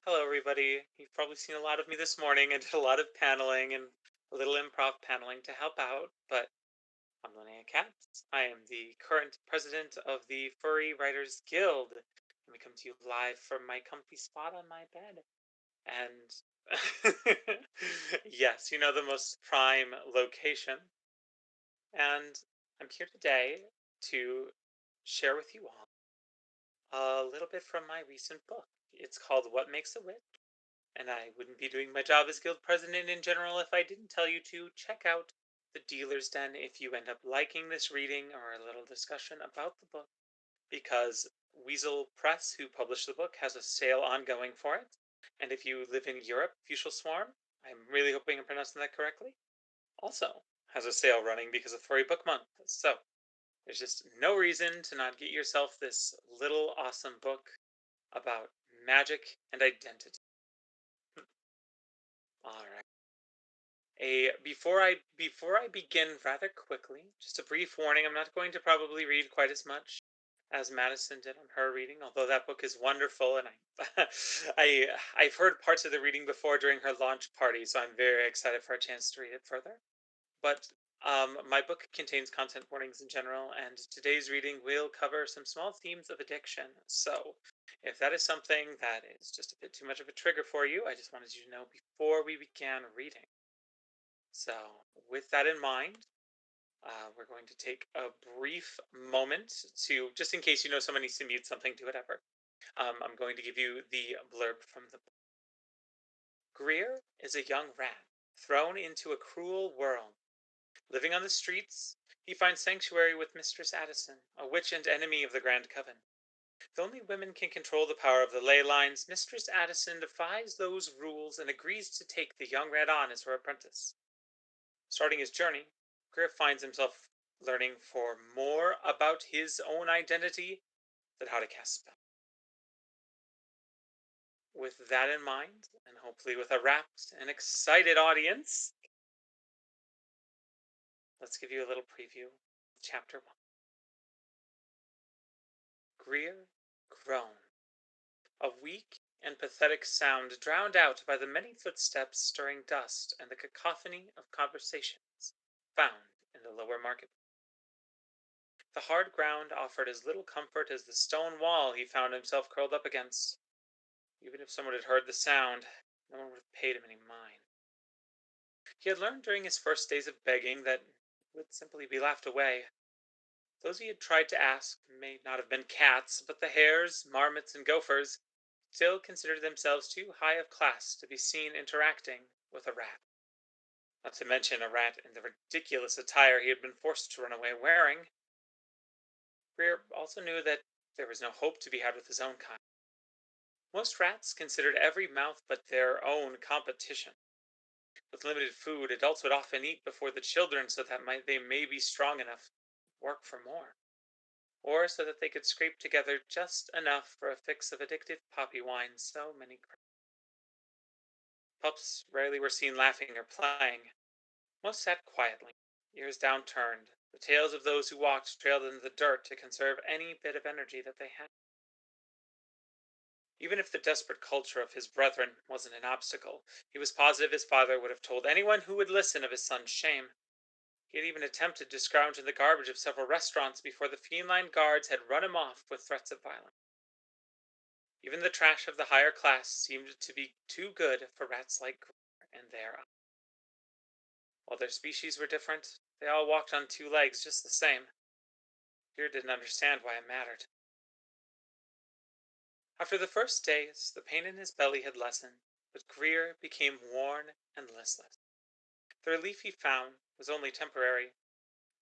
Hello, everybody. You've probably seen a lot of me this morning. I did a lot of paneling and a little improv paneling to help out, but I'm Linnea Katz. I am the current president of the Furry Writers Guild, and we come to you live from my comfy spot on my bed. And yes, the most prime location. And I'm here today to share with you all a little bit from my recent book. It's called What Makes a Witch? And I wouldn't be doing my job as guild president in general if I didn't tell you to check out The Dealer's Den if you end up liking this reading or a little discussion about the book, because Weasel Press, who published the book, has a sale ongoing for it. And if you live in Europe, Fuchsial Swarm, I'm really hoping I'm pronouncing that correctly, also has a sale running because of Furry Book Month. So there's just no reason to not get yourself this little awesome book about magic and identity. All right. Before I begin rather quickly, just a brief warning, I'm not going to probably read quite as much as Madison did on her reading, although that book is wonderful and I I've heard parts of the reading before during her launch party, so I'm very excited for a chance to read it further. But my book contains content warnings in general, and today's reading will cover some small themes of addiction. So, if that is something that is just a bit too much of a trigger for you, I just wanted you to know before we began reading. So, with that in mind, we're going to take a brief moment to, just in case someone needs to mute something, do whatever. I'm going to give you the blurb from the book. Greer is a young rat thrown into a cruel world. Living on the streets, he finds sanctuary with Mistress Addison, a witch and enemy of the Grand Coven. If only women can control the power of the ley lines, Mistress Addison defies those rules and agrees to take the young rat on as her apprentice. Starting his journey, Griff finds himself learning for more about his own identity than how to cast spells. With that in mind, and hopefully with a rapt and excited audience, let's give you a little preview of Chapter 1. Greer groaned, a weak and pathetic sound drowned out by the many footsteps stirring dust and the cacophony of conversations found in the lower market. The hard ground offered as little comfort as the stone wall he found himself curled up against. Even if someone had heard the sound, no one would have paid him any mind. He had learned during his first days of begging that he would simply be laughed away. Those he had tried to ask may not have been cats, but the hares, marmots, and gophers still considered themselves too high of class to be seen interacting with a rat. Not to mention a rat in the ridiculous attire he had been forced to run away wearing. Greer also knew that there was no hope to be had with his own kind. Most rats considered every mouth but their own competition. With limited food, adults would often eat before the children so that they may be strong enough to work for more, or so that they could scrape together just enough for a fix of addictive poppy wine so many pups rarely were seen laughing or playing. Most sat quietly, ears downturned, the tails of those who walked trailed in the dirt to conserve any bit of energy that they had. Even if the desperate culture of his brethren wasn't an obstacle, he was positive his father would have told anyone who would listen of his son's shame. He had even attempted to scrounge in the garbage of several restaurants before the feline guards had run him off with threats of violence. Even the trash of the higher class seemed to be too good for rats like Greer and their eyes. While their species were different, they all walked on two legs just the same. Greer didn't understand why it mattered. After the first days, the pain in his belly had lessened, but Greer became worn and listless. The relief he found was only temporary.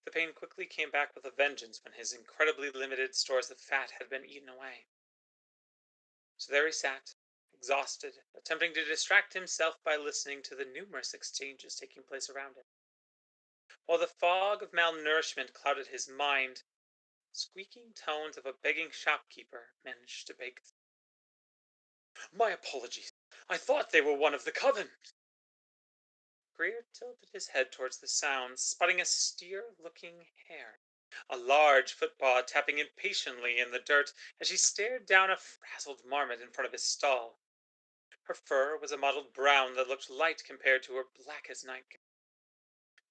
The pain quickly came back with a vengeance when his incredibly limited stores of fat had been eaten away. So there he sat, exhausted, attempting to distract himself by listening to the numerous exchanges taking place around him. While the fog of malnourishment clouded his mind, squeaking tones of a begging shopkeeper managed to break. My apologies. I thought they were one of the coven. Greer tilted his head towards the sounds, spotting a steer-looking hare, a large footpaw tapping impatiently in the dirt as she stared down a frazzled marmot in front of his stall. Her fur was a mottled brown that looked light compared to her black as night.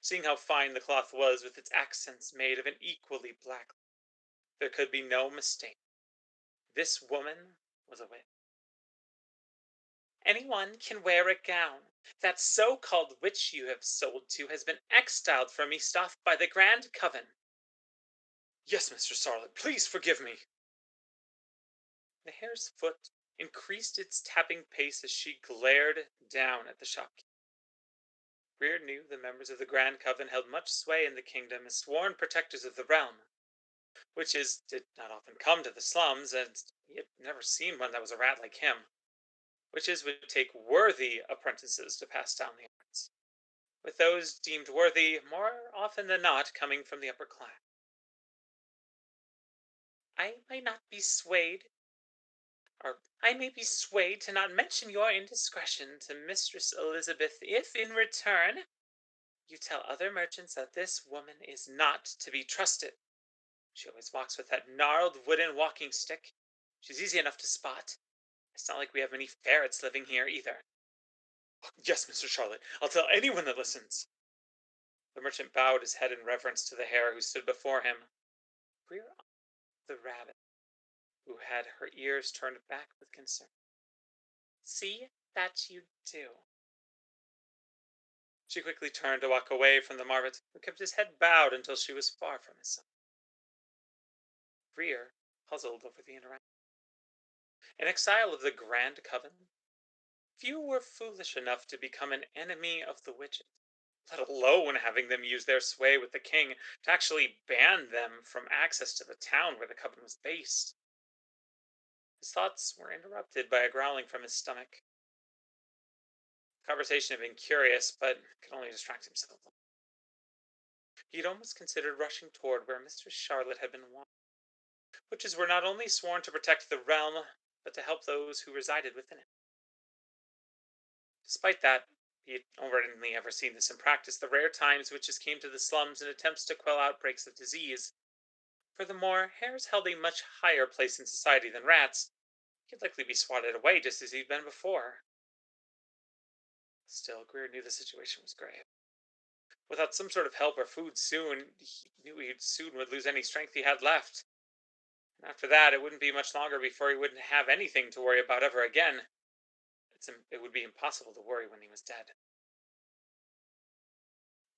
Seeing how fine the cloth was with its accents made of an equally black, there could be no mistake. This woman was a witch. Anyone can wear a gown. That so-called witch you have sold to has been exiled from Eastaf by the Grand Coven. Yes, Mr. Charlotte, please forgive me. The hare's foot increased its tapping pace as she glared down at the shopkeeper. Greer knew the members of the Grand Coven held much sway in the kingdom as sworn protectors of the realm. Witches did not often come to the slums, and he had never seen one that was a rat like him. Witches would take worthy apprentices to pass down the arts, with those deemed worthy more often than not coming from the upper class. I may not be swayed, or I may be swayed to not mention your indiscretion to Mistress Elizabeth if, in return, you tell other merchants that this woman is not to be trusted. She always walks with that gnarled wooden walking stick. She's easy enough to spot. It's not like we have many ferrets living here, either. Yes, Mr. Charlotte, I'll tell anyone that listens. The merchant bowed his head in reverence to the hare who stood before him. Greer the rabbit, who had her ears turned back with concern. See that you do. She quickly turned to walk away from the marmot, who kept his head bowed until she was far from his side. Greer puzzled over the interaction. In exile of the Grand Coven, few were foolish enough to become an enemy of the witches, let alone having them use their sway with the king to actually ban them from access to the town where the coven was based. His thoughts were interrupted by a growling from his stomach. The conversation had been curious, but could only distract himself. He had almost considered rushing toward where Mistress Charlotte had been walking. Witches were not only sworn to protect the realm, but to help those who resided within it. Despite that, he had only ever seen this in practice, the rare times witches came to the slums in attempts to quell outbreaks of disease. Furthermore, hares held a much higher place in society than rats. He'd likely be swatted away just as he'd been before. Still, Greer knew the situation was grave. Without some sort of help or food soon, he knew he soon would lose any strength he had left. And after that, it wouldn't be much longer before he wouldn't have anything to worry about ever again. It would be impossible to worry when he was dead.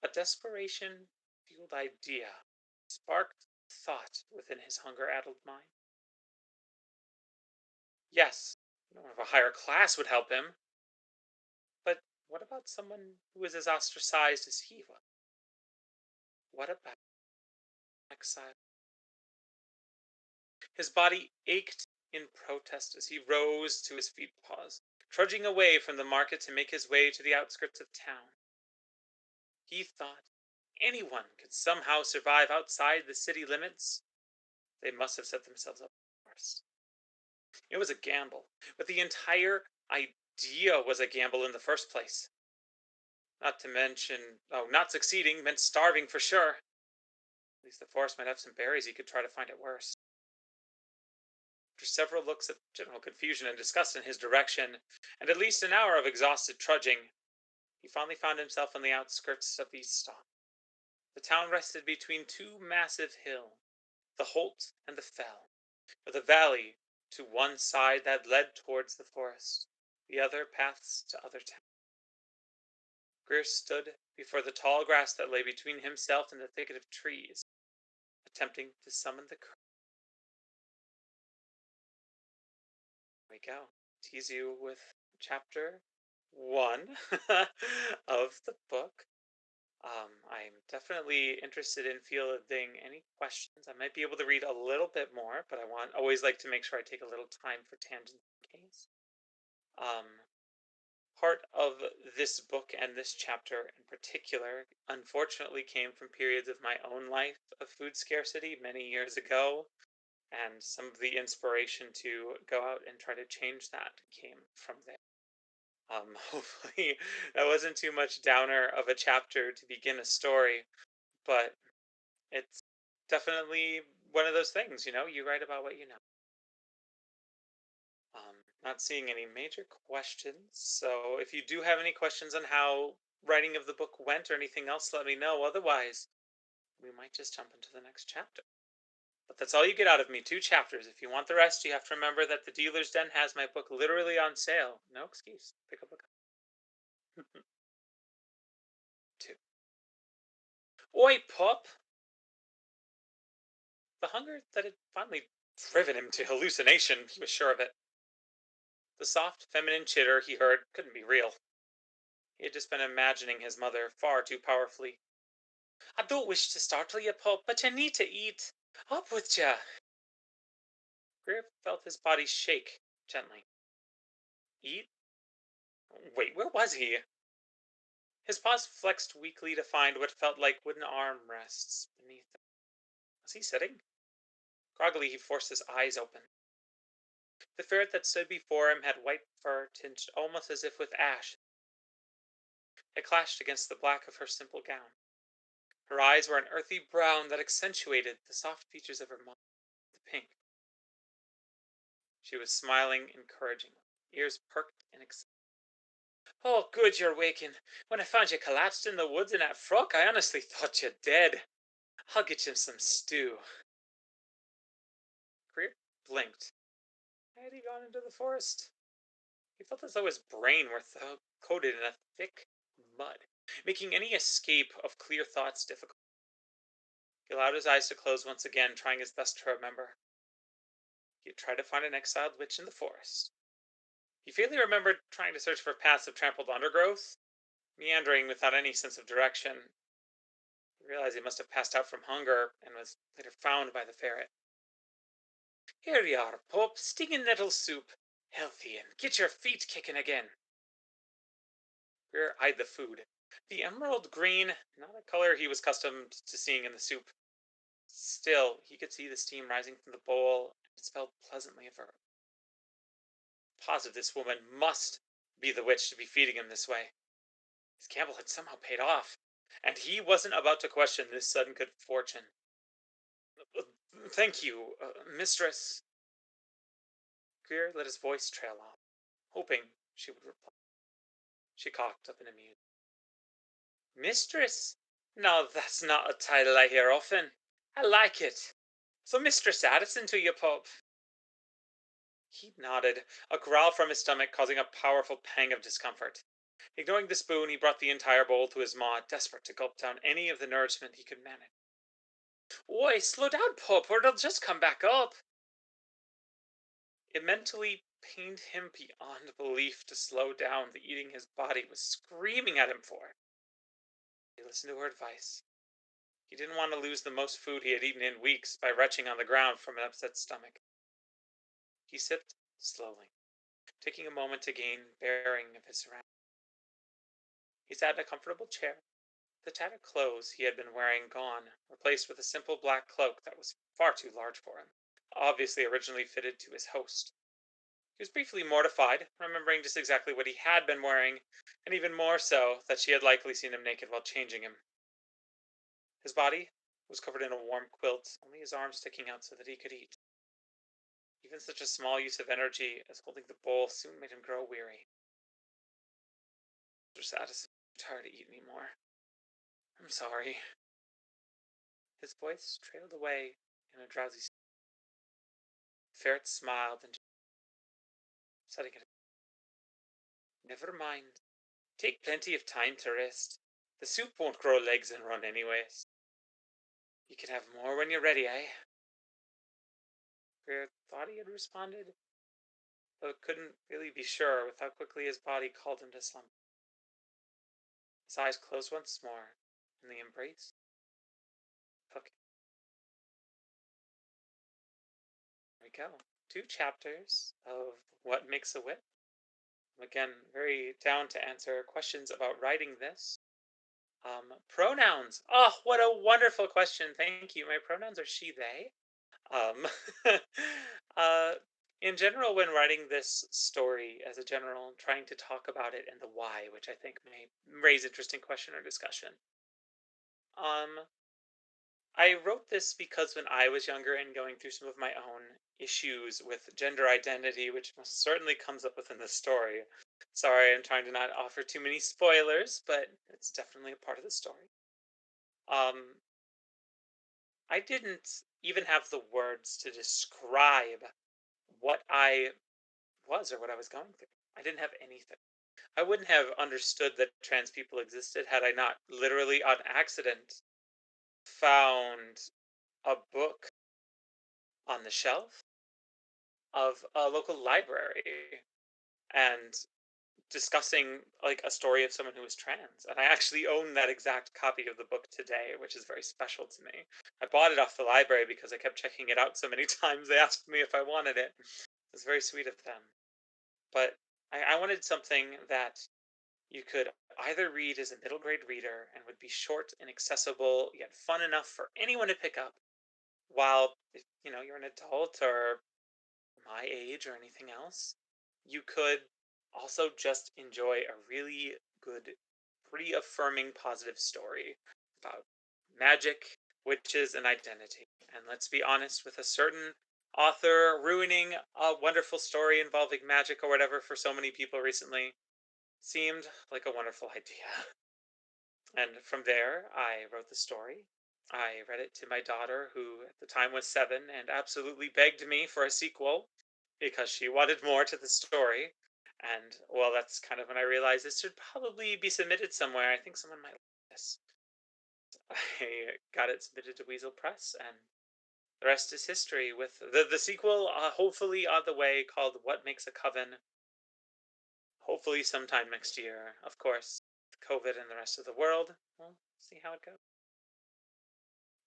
A desperation-fueled idea sparked thought within his hunger-addled mind. Yes, no one of a higher class would help him. But what about someone who was as ostracized as he was? What about exile? His body ached in protest as he rose to his feet, paused, trudging away from the market to make his way to the outskirts of town. He thought anyone could somehow survive outside the city limits. They must have set themselves up first. It was a gamble, but the entire idea was a gamble in the first place. Not to mention, not succeeding meant starving for sure. At least the forest might have some berries he could try to find at worst. After several looks of general confusion and disgust in his direction, and at least an hour of exhausted trudging, he finally found himself on the outskirts of Eaststock. The town rested between two massive hills, the Holt and the Fell, with a valley to one side that led towards the forest, the other paths to other towns. Greer stood before the tall grass that lay between himself and the thicket of trees, attempting to summon the courage. Here we go. Tease you with chapter 1 of the book. I'm definitely interested in fielding any questions. I might be able to read a little bit more, but always like to make sure I take a little time for tangent case. Um, Part of this book and this chapter in particular, unfortunately, came from periods of my own life of food scarcity many years ago, and some of the inspiration to go out and try to change that came from there. Hopefully, that wasn't too much downer of a chapter to begin a story, but it's definitely one of those things, you write about what you know. Um, Not seeing any major questions. So if you do have any questions on how writing of the book went or anything else, let me know. Otherwise, we might just jump into the next chapter. But that's all you get out of me, 2 chapters. If you want the rest, you have to remember that the Dealer's Den has my book literally on sale. No excuse. Pick up a copy. 2. Oi, pup! The hunger that had finally driven him to hallucination, he was sure of it. The soft, feminine chitter he heard couldn't be real. He had just been imagining his mother far too powerfully. I don't wish to startle you, pup, but you need to eat. Up with ya! Griff felt his body shake gently. Eat? Wait, where was he? His paws flexed weakly to find what felt like wooden arm rests beneath them. Was he sitting? Groggily, he forced his eyes open. The ferret that stood before him had white fur tinged almost as if with ash. It clashed against the black of her simple gown. Her eyes were an earthy brown that accentuated the soft features of her mouth, the pink. She was smiling encouragingly, ears perked in excitement. Oh, good you're waking. When I found you collapsed in the woods in that frock, I honestly thought you dead. I'll get you some stew. Greer blinked. Had he gone into the forest? He felt as though his brain were coated in a thick mud, making any escape of clear thoughts difficult. He allowed his eyes to close once again, trying his best to remember. He had tried to find an exiled witch in the forest. He faintly remembered trying to search for paths of trampled undergrowth, meandering without any sense of direction. He realized he must have passed out from hunger and was later found by the ferret. Here you are, pup, stinging nettle soup. Healthy, and get your feet kicking again. Greer eyed the food. The emerald green, not a color he was accustomed to seeing in the soup. Still, he could see the steam rising from the bowl, and it smelled pleasantly of herb. Positive this woman must be the witch to be feeding him this way. His gamble had somehow paid off, and he wasn't about to question this sudden good fortune. Thank you, mistress. Greer let his voice trail off, hoping she would reply. She cocked up in amusement. Mistress? Now that's not a title I hear often. I like it. So Mistress Addison to you, pup. He nodded, a growl from his stomach causing a powerful pang of discomfort. Ignoring the spoon, he brought the entire bowl to his maw, desperate to gulp down any of the nourishment he could manage. Oi, slow down, pup, or it'll just come back up. It mentally pained him beyond belief to slow down the eating his body was screaming at him for. He listened to her advice. He didn't want to lose the most food he had eaten in weeks by retching on the ground from an upset stomach. He sipped slowly, taking a moment to gain bearing of his surroundings. He sat in a comfortable chair, the tattered clothes he had been wearing gone, replaced with a simple black cloak that was far too large for him, obviously originally fitted to his host. He was briefly mortified, remembering just exactly what he had been wearing, and even more so that she had likely seen him naked while changing him. His body was covered in a warm quilt, only his arms sticking out so that he could eat. Even such a small use of energy as holding the bowl soon made him grow weary. Mr. Saddis, I'm tired to eat any more. I'm sorry. His voice trailed away in a drowsy sleep. The ferret smiled and setting it. Never mind. Take plenty of time to rest. The soup won't grow legs and run anyways. You can have more when you're ready, eh? Greer thought he had responded, though couldn't really be sure with how quickly his body called him to slumber. His eyes closed once more, and the embrace took him. There we go. 2 chapters of What Makes a Wit. Again, very down to answer questions about writing this. Pronouns. Oh, what a wonderful question. Thank you. My pronouns are she, they. Um, uh, in general, when writing this story as a general, trying to talk about it and the why, which I think may raise interesting question or discussion. Um, I wrote this because when I was younger and going through some of my own issues with gender identity, which most certainly comes up within the story. Sorry, I'm trying to not offer too many spoilers, but it's definitely a part of the story. Um, I didn't even have the words to describe what I was or what I was going through. I didn't have anything. I wouldn't have understood that trans people existed had I not literally on accident found a book on the shelf of a local library and discussing like a story of someone who was trans. And I actually own that exact copy of the book today, which is very special to me. I bought it off the library because I kept checking it out so many times. They asked me if I wanted it. It was very sweet of them. But I wanted something that you could either read as a middle grade reader and would be short and accessible, yet fun enough for anyone to pick up, while if you're an adult or my age or anything else, you could also just enjoy a really good, pretty affirming, positive story about magic, witches, and identity. And let's be honest, with a certain author ruining a wonderful story involving magic or whatever for so many people recently, seemed like a wonderful idea. And from there, I wrote the story. I read it to my daughter, who at the time was 7, and absolutely begged me for a sequel because she wanted more to the story. And well, that's kind of when I realized this should probably be submitted somewhere. I think someone might like this. I got it submitted to Weasel Press, and the rest is history. With the sequel, hopefully on the way, called "What Makes a Coven." Hopefully sometime next year. Of course, with COVID and the rest of the world. We'll see how it goes.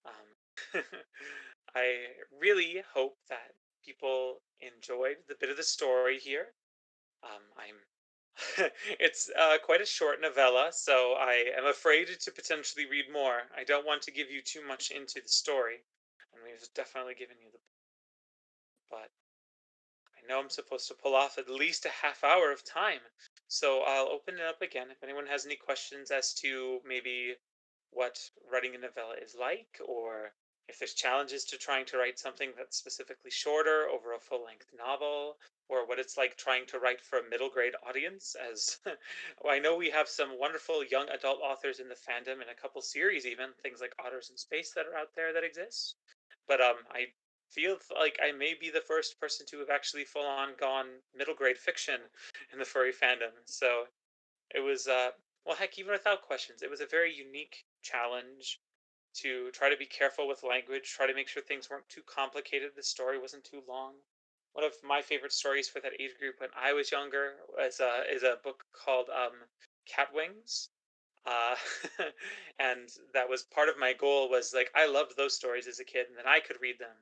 Um, I really hope that people enjoyed the bit of the story here. I'm it's quite a short novella, so I am afraid to potentially read more. I don't want to give you too much into the story, and we've definitely given you the. But I know I'm supposed to pull off at least a half hour of time, so I'll open it up again. If anyone has any questions as to maybe what writing a novella is like, or if there's challenges to trying to write something that's specifically shorter over a full length novel, or what it's like trying to write for a middle grade audience. As well, I know we have some wonderful young adult authors in the fandom and a couple series, even things like Otters in Space that are out there that exist. But I feel like I may be the first person to have actually full on gone middle grade fiction in the furry fandom. So it was, well, heck, even without questions, it was a very unique challenge to try to be careful with language, try to make sure things weren't too complicated, the story wasn't too long. One of my favorite stories for that age group when I was younger is a book called Cat Wings. Uh, and that was part of my goal was like I loved those stories as a kid, and then I could read them,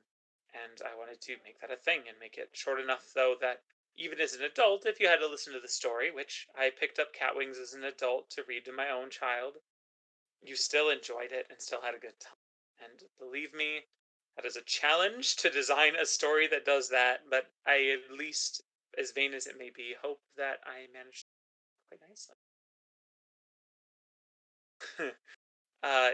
and I wanted to make that a thing and make it short enough though that even as an adult, if you had to listen to the story, which I picked up Cat Wings as an adult to read to my own child, you still enjoyed it and still had a good time. And believe me, that is a challenge to design a story that does that, but I at least, as vain as it may be, hope that I managed quite nicely.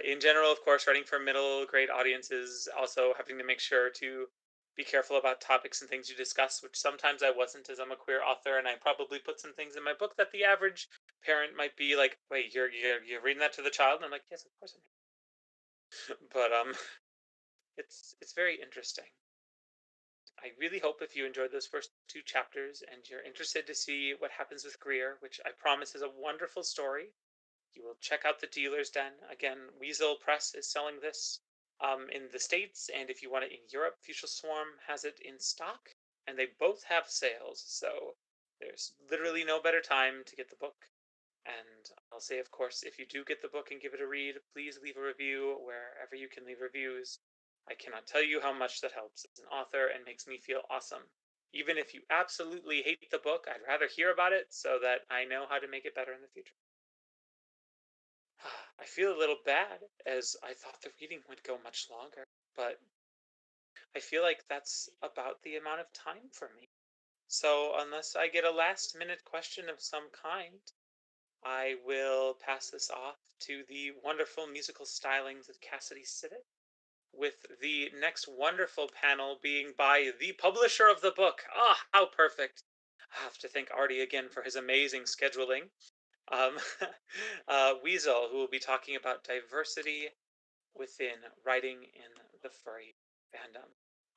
In general, of course, writing for middle grade audiences, also having to make sure to be careful about topics and things you discuss, which sometimes I wasn't, as I'm a queer author, and I probably put some things in my book that the average parent might be like, "Wait, you're reading that to the child?" And I'm like, "Yes, of course I'm." But it's very interesting. I really hope if you enjoyed those first 2 chapters and you're interested to see what happens with Greer, which I promise is a wonderful story, you will check out the Dealer's Den. Again, Weasel Press is selling this in the States, and if you want it in Europe, Fuchsia Swarm has it in stock, and they both have sales, so there's literally no better time to get the book. And I'll say, of course, if you do get the book and give it a read, please leave a review wherever you can leave reviews. I cannot tell you how much that helps as an author and makes me feel awesome. Even if you absolutely hate the book, I'd rather hear about it so that I know how to make it better in the future. I feel a little bad as I thought the reading would go much longer, but I feel like that's about the amount of time for me. So, unless I get a last minute question of some kind, I will pass this off to the wonderful musical stylings of Cassidy Civet. with the next wonderful panel being by the publisher of the book. Ah, how perfect. I have to thank Artie again for his amazing scheduling. Um, Weasel, who will be talking about diversity within writing in the furry fandom.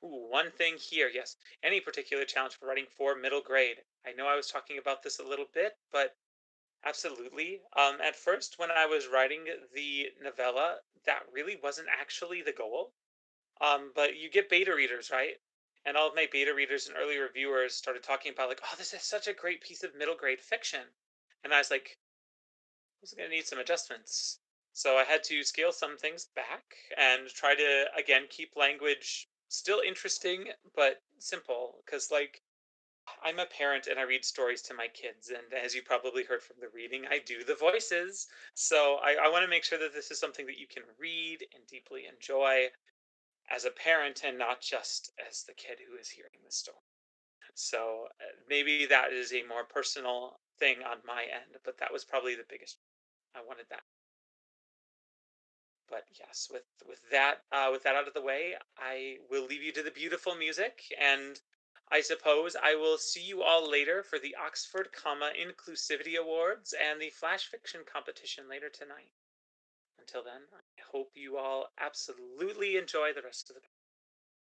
Ooh, one thing here, yes, any particular challenge for writing for middle grade. I know I was talking about this a little bit, but absolutely. At first, when I was writing the novella, that really wasn't actually the goal. But you get beta readers, right? And all of my beta readers and early reviewers started talking about like, oh, this is such a great piece of middle grade fiction. And I was like, this is going to need some adjustments. So I had to scale some things back and try to, again, keep language still interesting, but simple. Because, like, I'm a parent and I read stories to my kids. And as you probably heard from the reading, I do the voices. So I want to make sure that this is something that you can read and deeply enjoy as a parent and not just as the kid who is hearing the story. So maybe that is a more personal thing on my end, but that was probably the biggest. I wanted that. But yes, with that out of the way, I will leave you to the beautiful music, and I suppose I will see you all later for the Oxford Comma Inclusivity Awards and the Flash Fiction competition later tonight. Until then, I hope you all absolutely enjoy the rest of the